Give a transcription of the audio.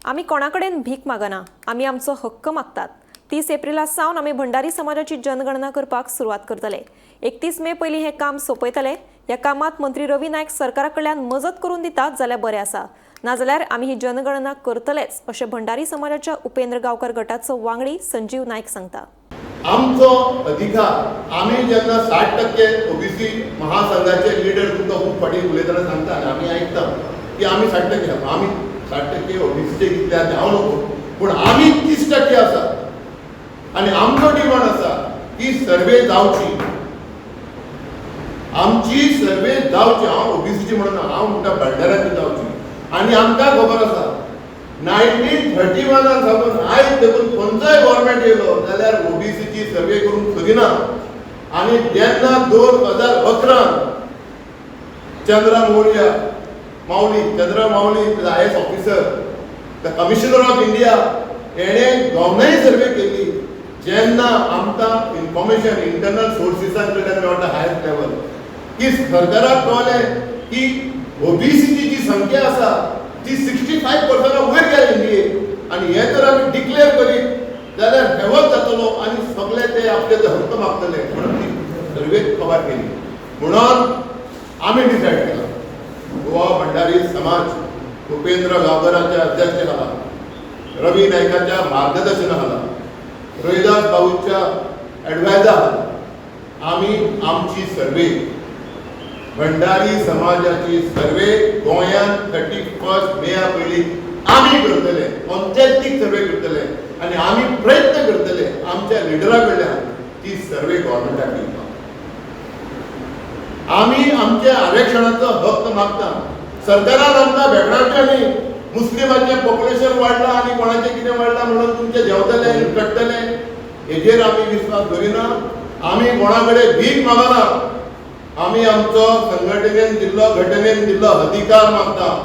आम्ही कोणाकडेन भीक मागना, आम्ही आमचो हक्क मागतात। 30 एप्रिला सावन आम्ही भंडारी समाजाची जनगणना करपाक सुरवात करतले। 31 मे पयलीं हे काम सोपयतले। ह्या कामात मंत्री रवी नायक सरकाराकडल्यान मजत करून दितात जाल्यार बरें आसा, नाजाल्यार आम्ही ही जनगणना करतलेच अशें भंडारी समाजाच्या उपेंद्र गांवकर गटाचो वांगडी संजीव नायक सांगता। आमचो अधिकार आम्ही जेन्ना 60% ओबीसी महासंघाचे लीडर तुमकां खूब फाटी उलयतना सांगता आनी आमी आयकता की आमी 60% आमी 60% ओबीसीचे कितले आसा हांव नको, पूण आमी 30% आसा आनी आमचो डिमांड आसा की सर्वे जावची, आमची सर्वे जावची। हांव ओबीसीची म्हणून हांव म्हणटा भंडाऱ्याची जावची। आनी आमकां खबर आसा 1931 सावन आयज देखून खंयचोय गव्हर्मेंट येयलो जाल्यार ओबीसीची सर्वे करूंक सोदिना। आनी जेन्ना 2011 Chandra Mauli IAS officer, the commissioner of India, हेणे गव्हर्नमेंट सर्वे केली, जेन्ना आमकां इन्फॉर्मेशन इंटरनल सोर्सिसां कडल्यान मेळटा हायस्ट लेवल की सरकाराक कळलें की ओबीसीची जी संख्या आसा ती 65% वयर गेली इंडियेक, आनी हे जर आमी डिक्लेअर करीत जाल्यार हेवत जातलो आनी सगळे ते आपले हक्क मागतले, म्हणून ती सर्वे कवर केली। म्हणून आमी डिसायड केला गोवा भंडारी समाज उपेंद्र गांवकराच्या अध्यक्षतेखाला, रवी नायकाच्या मार्गदर्शनाखाला, रोहिदास भाऊच्या एडवायझर आमी आमची सर्वे भंडारी समाजाची सर्वे गोंयांत 31 मे पयलीं आमी करतले, ऑथेंटीक सर्वे करतले आनी आमी प्रयत्न करतले आमच्या लिडरा कडल्यान ती सर्वे गव्हर्नमेंटाक दिवपाक। आमी आमच्या आरक्षणाचो हक्क मागता। सरकारान आमकां भेटणावचें न्ही, मुस्लिमांचें पॉप्युलेशन वाडलां आनी कोणाचें कितें वाडलां म्हणून तुमचें जेवतले कट्टले हेजेर आमी विश्वास दवरिना। आमी कोणा कडेन भीक मागना, आमी आमचो संघटनेन दिल्लो घटनेन दिल्लो अधिकार मागता।